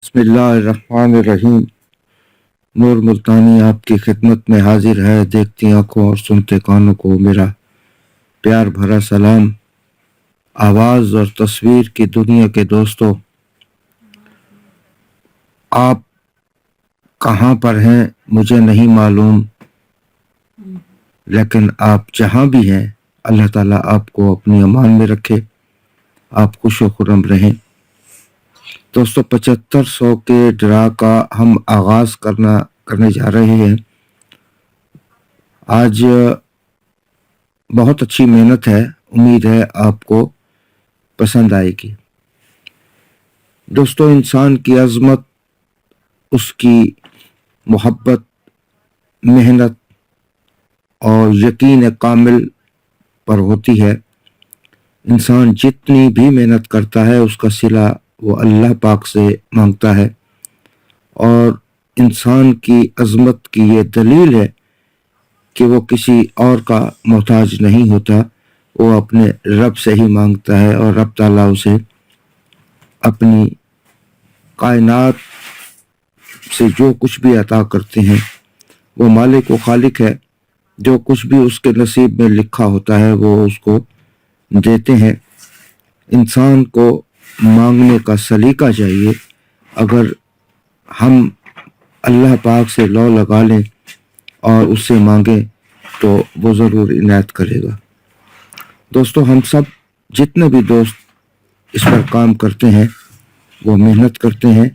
बिस्मिल्लाहिर्रहमानिर्रहीम। नूर मुल्तानी आपकी खिदमत में हाजिर है। देखती आंखों और सुनते कानों को मेरा प्यार भरा सलाम। आवाज़ और तस्वीर की दुनिया के दोस्तों, आप कहाँ पर हैं मुझे नहीं मालूम, लेकिन आप जहाँ भी हैं अल्लाह ताला आपको अपनी अमान में रखे, आप खुश व खुर्रम रहें। दोस्तों, 7500 के ड्रा का हम आगाज़ करने जा रहे हैं। आज बहुत अच्छी मेहनत है, उम्मीद है आपको पसंद आएगी। दोस्तों, इंसान की अज़मत उसकी मोहब्बत, मेहनत और यकीन कामिल पर होती है। इंसान जितनी भी मेहनत करता है उसका सिला वो अल्लाह पाक से मांगता है, और इंसान की अज़मत की ये दलील है कि वो किसी और का मोहताज नहीं होता, वो अपने रब से ही मांगता है, और रब ताला उसे अपनी कायनात से जो कुछ भी अता करते हैं, वो मालिक व खालिक है। जो कुछ भी उसके नसीब में लिखा होता है वो उसको देते हैं। इंसान को मांगने का सलीका चाहिए। अगर हम अल्लाह पाक से लौ लगा लें और उससे मांगें तो वो ज़रूर इनायत करेगा। दोस्तों, हम सब जितने भी दोस्त इस पर काम करते हैं वो मेहनत करते हैं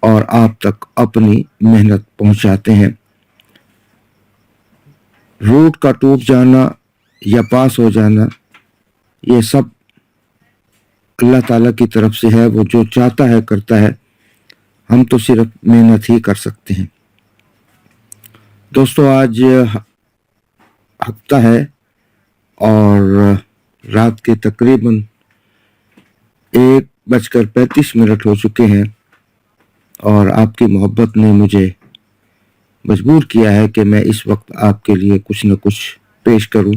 और आप तक अपनी मेहनत पहुंचाते हैं। रूट का टूट जाना या पास हो जाना, ये सब अल्लाह ताला की तरफ से है। वो जो चाहता है करता है, हम तो सिर्फ मेहनत ही कर सकते हैं। दोस्तों, आज हफ्ता है और रात के तकरीबन 1:35 हो चुके हैं, और आपकी मोहब्बत ने मुझे मजबूर किया है कि मैं इस वक्त आपके लिए कुछ न कुछ पेश करूं।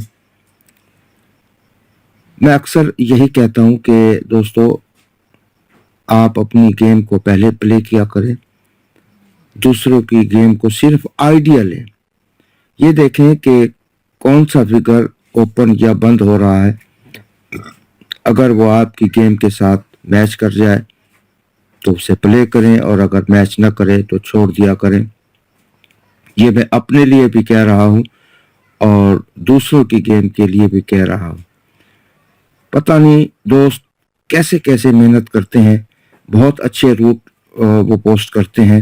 मैं अक्सर यही कहता हूं कि दोस्तों, आप अपनी गेम को पहले प्ले किया करें, दूसरों की गेम को सिर्फ आइडिया लें। ये देखें कि कौन सा फिगर ओपन या बंद हो रहा है। अगर वो आपकी गेम के साथ मैच कर जाए तो उसे प्ले करें, और अगर मैच ना करे तो छोड़ दिया करें। ये मैं अपने लिए भी कह रहा हूँ और दूसरों की गेम के लिए भी कह रहा हूँ। पता नहीं दोस्त कैसे कैसे मेहनत करते हैं, बहुत अच्छे रूट वो पोस्ट करते हैं।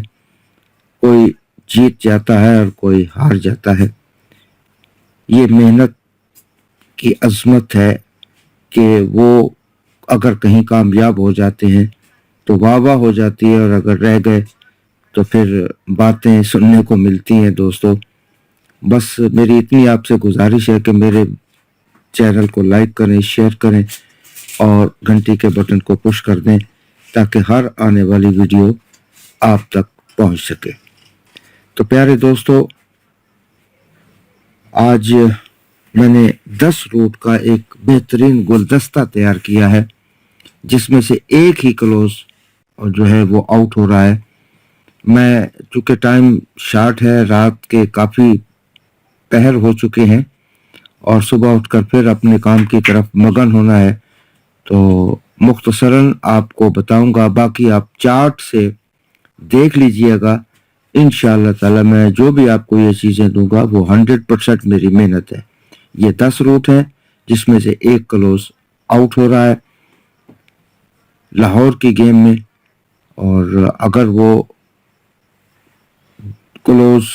कोई जीत जाता है और कोई हार जाता है। ये मेहनत की अजमत है कि वो अगर कहीं कामयाब हो जाते हैं तो वाह वाह हो जाती है, और अगर रह गए तो फिर बातें सुनने को मिलती हैं। दोस्तों, बस मेरी इतनी आपसे गुजारिश है कि मेरे चैनल को लाइक करें, शेयर करें और घंटी के बटन को पुश कर दें, ताकि हर आने वाली वीडियो आप तक पहुंच सके। तो प्यारे दोस्तों, आज मैंने 10 रूट का एक बेहतरीन गुलदस्ता तैयार किया है, जिसमें से एक ही क्लोज जो है वो आउट हो रहा है। मैं चूँकि टाइम शार्ट है, रात के काफ़ी पहर हो चुके हैं और सुबह उठकर फिर अपने काम की तरफ मगन होना है, तो मुख्तसरन आपको बताऊंगा। बाकी आप चार्ट से देख लीजिएगा। इंशाअल्लाह ताला मैं जो भी आपको ये चीज़ें दूंगा वो 100% मेरी मेहनत है। ये 10 रूट हैं जिसमें से एक क्लोज आउट हो रहा है लाहौर की गेम में, और अगर वो क्लोज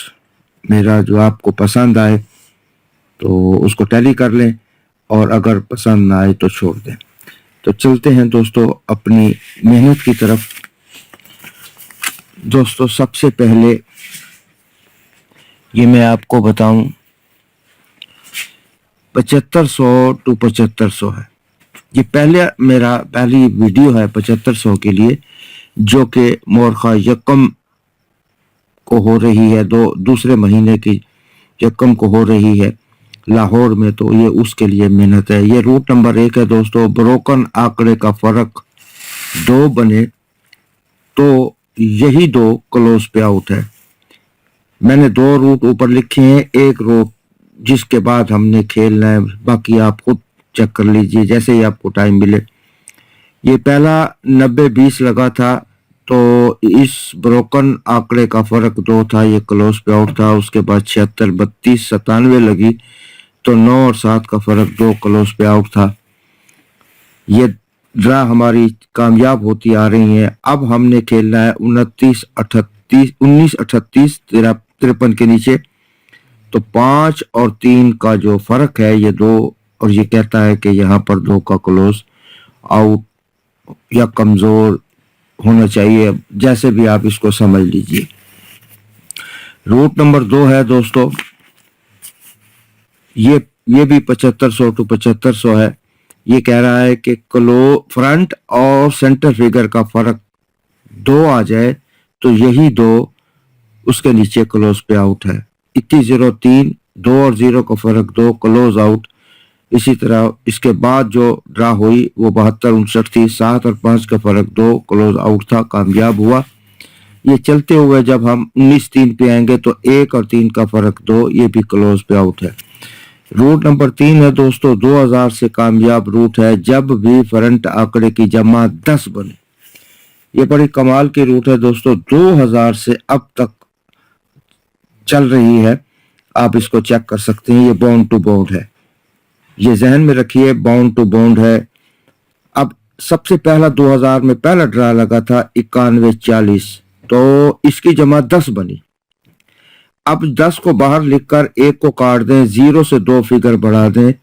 मेरा जो आपको पसंद आए तो उसको टैली कर लें, और अगर पसंद ना आए तो छोड़ दें। तो चलते हैं दोस्तों अपनी मेहनत की तरफ। दोस्तों, सबसे पहले ये मैं आपको बताऊं, 7500 टू 7500 है। ये पहली वीडियो है 7500 के लिए, जो कि मोरखा यकम को हो रही है, दूसरे महीने की यकम को हो रही है लाहौर में। तो ये उसके लिए मेहनत है। ये रूट नंबर 1 है दोस्तों। ब्रोकन आंकड़े का फर्क 2 बने तो यही दो क्लोज पे आउट है। मैंने दो रूट ऊपर लिखे हैं, एक रूट जिसके बाद हमने खेलना है, बाकी आप खुद चेक कर लीजिए जैसे ही आपको टाइम मिले। ये पहला 90-20 लगा था, तो इस ब्रोकन आंकड़े का फर्क 2 था, ये क्लोज पे आउट था। उसके बाद 76-32 97 लगी, तो 9 और 7 का फर्क 2 क्लोज पे आउट था। ये ड्रा हमारी कामयाब होती आ रही है। अब हमने खेलना है 19-38 53 के नीचे, तो 5 और 3 का जो फर्क है ये 2, और ये कहता है कि यहाँ पर 2 का क्लोज आउट या कमजोर होना चाहिए, जैसे भी आप इसको समझ लीजिए। रूट नंबर 2 है दोस्तों, ये भी 7500 टू 7500 है। ये कह रहा है कि फ्रंट और सेंटर फिगर का फर्क 2 आ जाए तो यही 2 उसके नीचे क्लोज पे आउट है। 21-03 2 और 0 का फर्क 2 क्लोज आउट। इसी तरह इसके बाद जो ड्रा हुई वो 72-59 थी, 7 और 5 का फर्क 2 क्लोज आउट था, कामयाब हुआ। ये चलते हुए जब हम 19-3 पे आएंगे तो 1 और 3 का फर्क 2, ये भी क्लोज पे आउट है। रूट नंबर 3 है दोस्तों, 2000 से कामयाब रूट है। जब भी फ्रंट आंकड़े की जमा 10 बने, ये बड़ी कमाल की रूट है दोस्तों, 2000 से अब तक चल रही है। आप इसको चेक कर सकते हैं, ये बाउंड टू बाउंड है, ये जहन में रखिए, बाउंड टू बाउंड है। अब सबसे पहला 2000 में पहला ड्रा लगा था 91-40, तो इसकी जमा 10 बनी। अब 10 को बाहर लिखकर 1 को काट दें, 0 से 2 फिगर बढ़ा दें,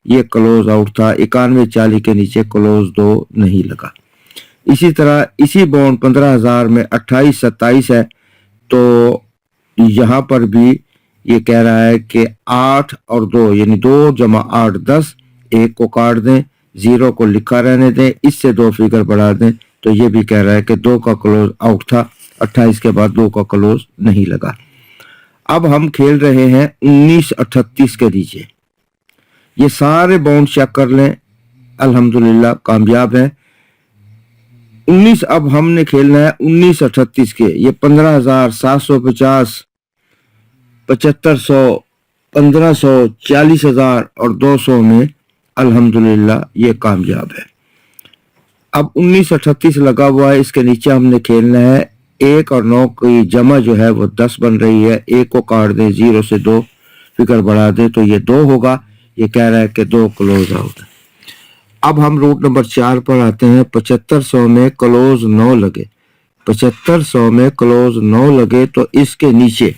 ये क्लोज आउट था। 91-40 के नीचे क्लोज 2 नहीं लगा। इसी तरह इसी बाउंड 15000 में 28-27 है, तो यहाँ पर भी ये कह रहा है कि 8 और 2 यानी 2 जमा 8 10, 1 को काट दें, 0 को लिखा रहने दें, इससे 2 फिगर बढ़ा दें, तो ये भी कह रहा है कि 2 का क्लोज आउट था। 28 के बाद 2 का क्लोज नहीं लगा। अब हम खेल रहे हैं 19-38 के नीचे। ये सारे बाउंड चेक कर लें, अल्हम्दुलिल्लाह कामयाब है। 19 अब हमने खेलना है 19-38 के। ये 15750, 7500, 1500, 40000 और 200 में अल्हम्दुलिल्लाह ये कामयाब है। अब 19-38 लगा हुआ है, इसके नीचे हमने खेलना है 1 और 9 की जमा जो है वो 10 बन रही है। 1 को काट दें, 0 से 2 फिगर बढ़ा दें, तो ये 2 होगा। ये कह रहा है कि 2 क्लोज आउट है। अब हम रूट नंबर 4 पर आते हैं। 7500 में क्लोज 9 लगे, 7500 में क्लोज 9 लगे, तो इसके नीचे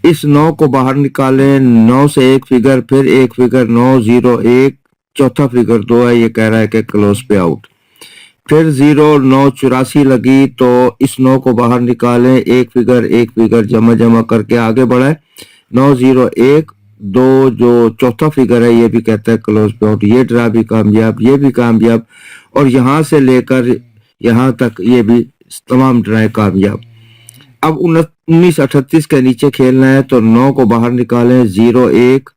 इस 9 को बाहर निकालें, 9 से 1 फिगर, फिर 1 फिगर, 9 0 1, चौथा फिगर 2 है, ये कह रहा है कि क्लोज पे आउट। फिर 0 9 84 लगी, तो इस 9 को बाहर निकालें, 1 फिगर जमा करके आगे बढ़े, 9 0 1 2 जो चौथा फिगर है ये भी कहता है क्लोज पे आउट। ये ड्रा भी कामयाब, ये भी कामयाब, और यहां से लेकर यहां तक ये भी तमाम ड्राए कामयाब। अब 19-38 के नीचे खेलना है, तो 9 को बाहर निकालें, 0 1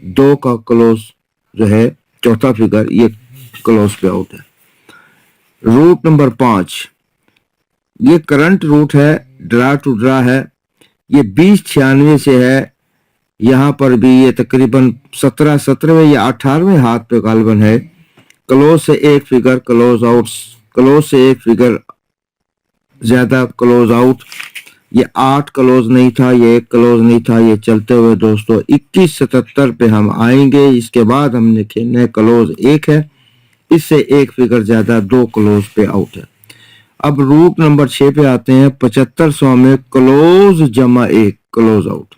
2 का क्लोज जो है चौथा फिगर, ये क्लोज पे आउट है। रूट नंबर 5, ये करंट रूट है, ड्रा टू ड्रा है। ये 20-96 से है। यहाँ पर भी ये तकरीबन 17वें या 18वें हाथ पे गालबन है। क्लोज से 1 फिगर क्लोज आउट, क्लोज से 1 फिगर ज्यादा क्लोज आउट। ये 8 क्लोज नहीं था, ये 1 क्लोज नहीं था। ये चलते हुए दोस्तों 21-77 पे हम आएंगे। इसके बाद हमने खेलना है क्लोज 1 है, इससे 1 फिगर ज्यादा, 2 क्लोज पे आउट है। अब रूट नंबर 6 पे आते हैं। 7500 में क्लोज जमा 1 क्लोज आउट,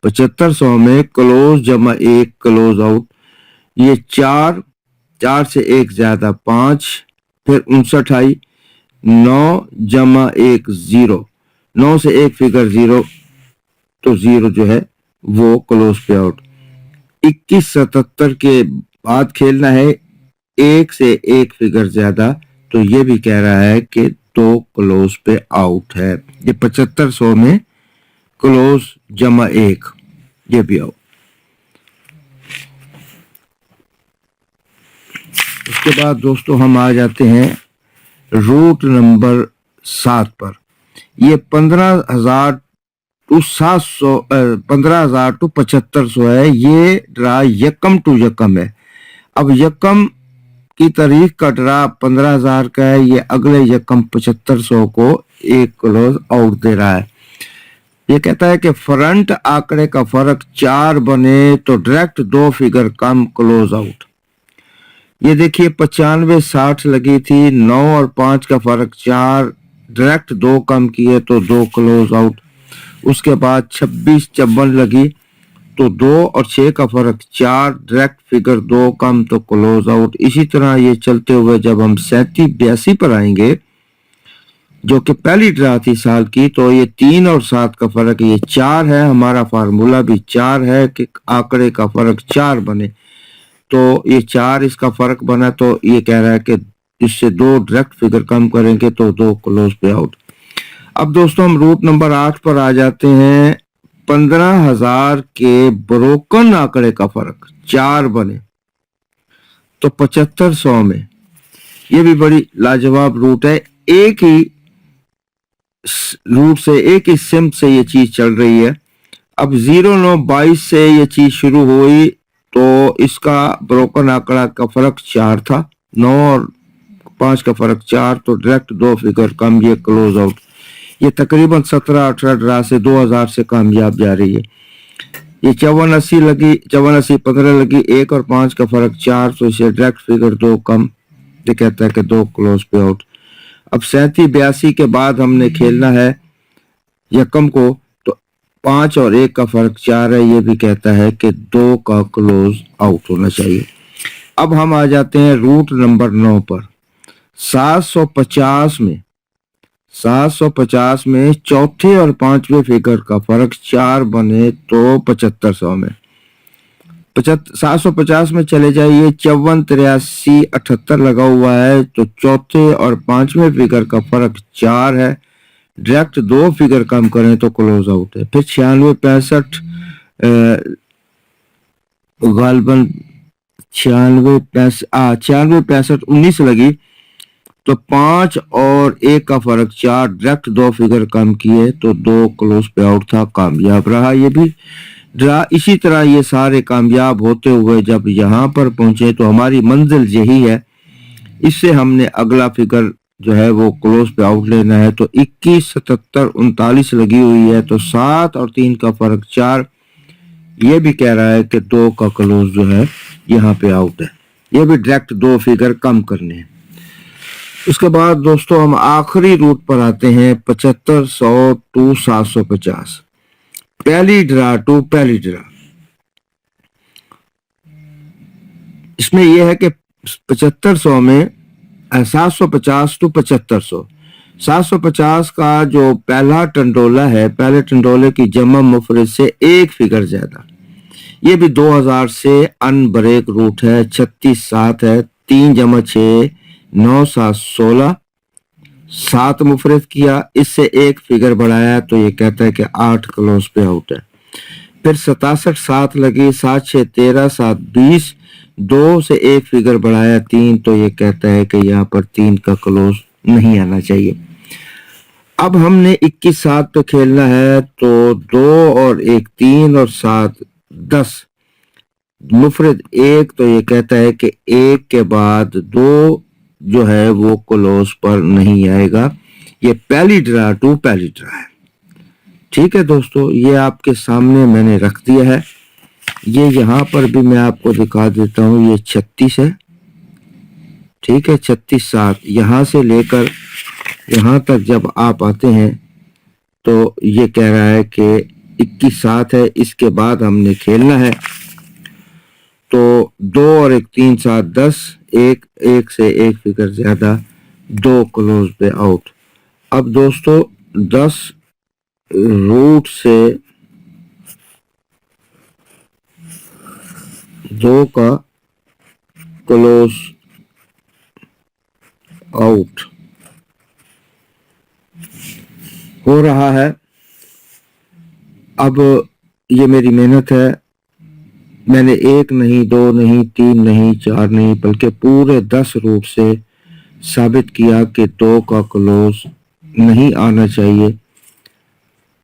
7500 में क्लोज जमा 1 क्लोज आउट। ये 4 से 1 ज्यादा 5, फिर 59 आई, 9 जमा 1 0, 9 से 1 फिगर 0, तो 0 जो है वो क्लोज पे आउट। 21-77 के बाद खेलना है 1 से 1 फिगर ज्यादा, तो ये भी कह रहा है कि 2 क्लोज पे आउट है। ये 7500 में क्लोज जमा 1, ये भी आउट। उसके बाद दोस्तों हम आ जाते हैं रूट नंबर 7 पर। ये 15,000 टू 700, 15,000 टू 7500 है। ये ड्रा यकम टू यकम है। अब यकम की तारीख का ड्रा 15,000 का है, ये अगले यकम 7500 को एक क्लोज आउट दे रहा है। ये कहता है कि फ्रंट आंकड़े का फर्क 4 बने तो डायरेक्ट 2 फिगर कम, क्लोज आउट। ये देखिए 95-60 लगी थी, 9 और 5 का फर्क 4, डायरेक्ट 2 कम किए तो 2 क्लोज आउट। उसके बाद 26-54 लगी तो 2 और 6 का फर्क 4, डायरेक्ट फिगर 2 कम तो क्लोज आउट। इसी तरह ये चलते हुए जब हम 37-82 पर आएंगे जो कि पहली ड्रा थी साल की, तो ये 3 और 7 का फर्क, ये 4 है। हमारा फार्मूला भी 4 है कि आंकड़े का फर्क 4 बने, तो ये 4 इसका फर्क बना, तो ये कह रहा है कि इससे 2 डायरेक्ट फिगर कम करेंगे तो 2 क्लोज पे आउट। अब दोस्तों हम रूट नंबर 8 पर आ जाते हैं। 15,000 के ब्रोकन आंकड़े का फर्क 4 बने तो 7500 में, ये भी बड़ी लाजवाब रूट है। एक ही रूट से, एक ही सिम से ये चीज चल रही है। अब 0922 से ये चीज शुरू हुई तो इसका ब्रोकन आंकड़ा का फर्क 4 था, 9 और 5 का फर्क 4, तो डायरेक्ट 2 फिगर कम, ये क्लोज आउट। ये तकरीबन 17-18 ड्रा से 2000 से कामयाब जा रही है। ये 54-80 लगी, 54-80-15 लगी, 1 और 5 का फर्क 4, तो इसे डायरेक्ट फिगर 2 कम, ये कहता है कि 2 क्लोज पे आउट। अब 37-82 के बाद हमने खेलना है यकम को, तो 5 और 1 का फर्क 4 है, ये भी कहता है कि 2 का क्लोज आउट होना चाहिए। अब हम आ जाते हैं रूट नंबर 9 पर। 750 में चौथे और 5वें फिगर का फर्क 4 बने तो 7500 में। 750 में चले जाइए, 54-83-78 लगा हुआ है, तो चौथे और 5वें फिगर का फर्क 4 है, डायरेक्ट 2 फिगर कम करें तो क्लोज आउट है। फिर 96-65 गालबन 96-65-19 लगी तो 5 और 1 का फर्क 4, डायरेक्ट 2 फिगर कम किए तो 2 क्लोज पे आउट था, कामयाब रहा ये भी ड्रा। इसी तरह ये सारे कामयाब होते हुए जब यहाँ पर पहुंचे तो हमारी मंजिल यही है, इससे हमने अगला फिगर जो है वो क्लोज पे आउट लेना है। तो 21-77-39 लगी हुई है, तो 7 और 3 का फर्क 4, ये भी कह रहा है कि 2 का क्लोज जो है यहाँ पे आउट है, ये भी डायरेक्ट 2 फिगर कम करने हैं। उसके बाद दोस्तों हम आखिरी रूट पर आते हैं, 7500 टू 750, पहली ड्रा टू पहली ड्रा। इसमें यह है कि 7500 में 750 टू 7500, 750 का जो पहला टंडोला है, पहले टंडोले की जमा मुफरद से 1 फिगर ज्यादा, ये भी 2000 से अनब्रेक रूट है। 36-7 है, 3 जमा 6 9 7 16, 7 मुफरद किया, इससे 1 फिगर बढ़ाया तो ये कहता है कि 8 क्लोज पे आउट है। फिर 67-7 लगी, 7-6 13 7 20, 2 से 1 फिगर बढ़ाया 3, तो ये कहता है कि यहाँ पर 3 का क्लोज नहीं आना चाहिए। अब हमने 21-7 पे खेलना है, तो 2 और 1 3 और 7 10, मुफरद 1, तो ये कहता है कि 1 के बाद 2 जो है वो क्लोज पर नहीं आएगा। ये पहली ड्रा टू पहली ड्रा है। ठीक है दोस्तों, ये आपके सामने मैंने रख दिया है। ये यहाँ पर भी मैं आपको दिखा देता हूँ, ये 36 है, ठीक है, 36-7, यहाँ से लेकर यहाँ तक जब आप आते हैं तो ये कह रहा है कि 21-7 है। इसके बाद हमने खेलना है, तो 2 और 1 3 7 10, 1 से 1 फिगर ज्यादा, 2 क्लोज पे आउट। अब दोस्तों 10 रूट से 2 का क्लोज आउट हो रहा है। अब ये मेरी मेहनत है, मैंने 1 नहीं 2 नहीं 3 नहीं 4 नहीं बल्कि पूरे 10 रूट से ثابت کیا کہ 2 کا کلوز نہیں آنا چاہیے.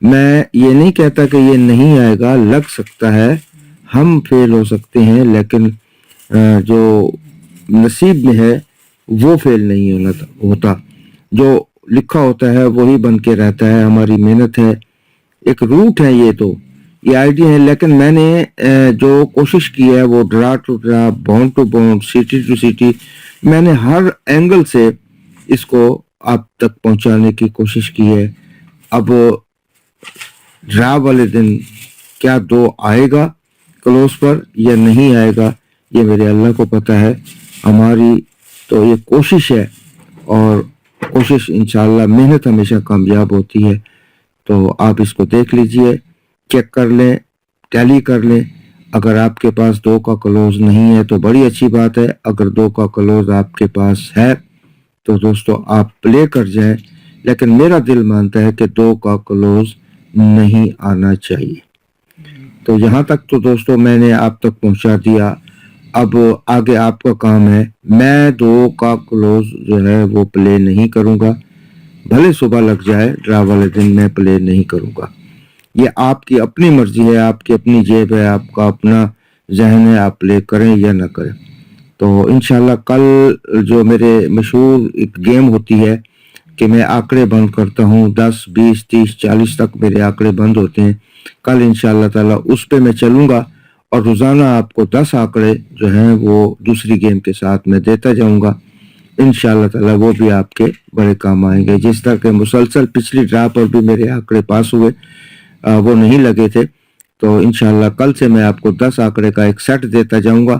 میں یہ نہیں کہتا کہ یہ نہیں آئے گا, لگ سکتا ہے, ہم فیل ہو سکتے ہیں, لیکن جو نصیب میں ہے وہ فیل نہیں ہوتا. جو لکھا ہوتا ہے وہی بن کے رہتا ہے. ہماری محنت ہے, ایک روٹ ہے, یہ آئیڈیا ہے. لیکن میں نے جو کوشش کی ہے وہ draw to draw, bound to bound, city to city, میں نے ہر اینگل سے اس کو آپ تک پہنچانے کی کوشش کی ہے. اب ڈرا والے دن کیا 2 آئے گا کلوز پر یا نہیں آئے گا, یہ میرے اللہ کو پتہ ہے. ہماری تو یہ کوشش ہے, اور کوشش انشاءاللہ, محنت ہمیشہ کامیاب ہوتی ہے. تو آپ اس کو دیکھ لیجئے, چیک کر لیں, ٹیلی کر لیں. اگر آپ کے پاس 2 کا کلوز نہیں ہے تو بڑی اچھی بات ہے. اگر 2 کا کلوز آپ کے پاس ہے تو دوستو آپ پلے کر جائیں. لیکن میرا دل مانتا ہے کہ 2 کا کلوز نہیں آنا چاہیے. تو یہاں تک تو دوستو میں نے آپ تک پہنچا دیا. اب آگے آپ کا کام ہے. میں 2 کا کلوز جو ہے وہ پلے نہیں کروں گا, بھلے صبح لگ جائے, ڈرا والے دن میں پلے نہیں کروں گا. یہ آپ کی اپنی مرضی ہے, آپ کی اپنی جیب ہے, آپ کا اپنا ذہن ہے, آپ پلے کریں یا نہ کریں. تو انشاءاللہ کل جو میرے مشہور ایک گیم ہوتی ہے کہ میں آنکڑے بند کرتا ہوں, 10, 20, 30, 40 تک میرے آنکڑے بند ہوتے ہیں. کل انشاءاللہ تعالیٰ اس پہ میں چلوں گا, اور روزانہ آپ کو 10 آنکڑے جو ہیں وہ دوسری گیم کے ساتھ میں دیتا جاؤں گا. انشاءاللہ تعالیٰ وہ بھی آپ کے بڑے کام آئیں گے. جس طرح کہ مسلسل پچھلی ڈرا پر بھی میرے آنکڑے پاس ہوئے, وہ نہیں لگے تھے. تو انشاءاللہ کل سے میں آپ کو 10 آنکڑے کا ایک سیٹ دیتا جاؤں گا,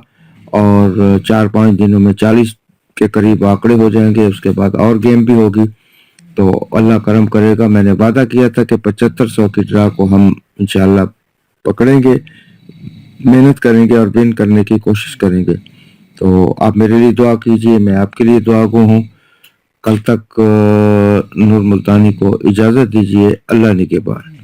اور 4-5 دنوں میں 40 کے قریب آنکڑے ہو جائیں گے. اس کے بعد اور گیم بھی ہوگی, تو اللہ کرم کرے گا. میں نے وعدہ کیا تھا کہ 7500 کی ڈرا کو ہم انشاءاللہ پکڑیں گے, محنت کریں گے اور ون کرنے کی کوشش کریں گے. تو آپ میرے لیے دعا کیجئے, میں آپ کے لیے دعا گو ہوں. کل تک نور ملتانی کو اجازت دیجئے. اللہ نگہبان.